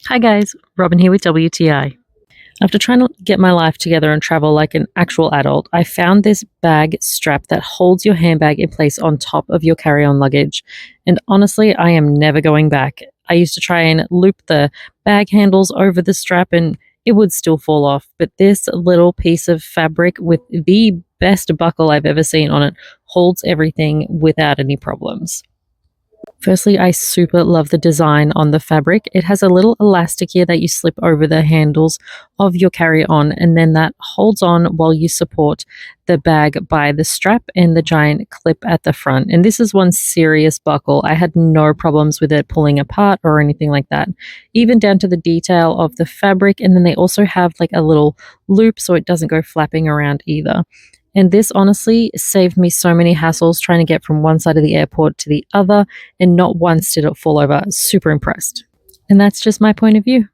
Hi guys, Robin here with WTI. After trying to get my life together and travel like an actual adult, I found this bag strap that holds your handbag in place on top of your carry-on luggage. And honestly, I am never going back. I used to try and loop the bag handles over the strap and it would still fall off. But this little piece of fabric with the best buckle I've ever seen on it holds everything without any problems. Firstly, I super love the design on the fabric. It has a little elastic here that you slip over the handles of your carry-on, and then that holds on while you support the bag by the strap and the giant clip at the front. And this is one serious buckle. I had no problems with it pulling apart or anything like that, even down to the detail of the fabric. And then they also have like a little loop so it doesn't go flapping around either. And this honestly saved me so many hassles trying to get from one side of the airport to the other, and not once did it fall over. Super impressed. And that's just my point of view.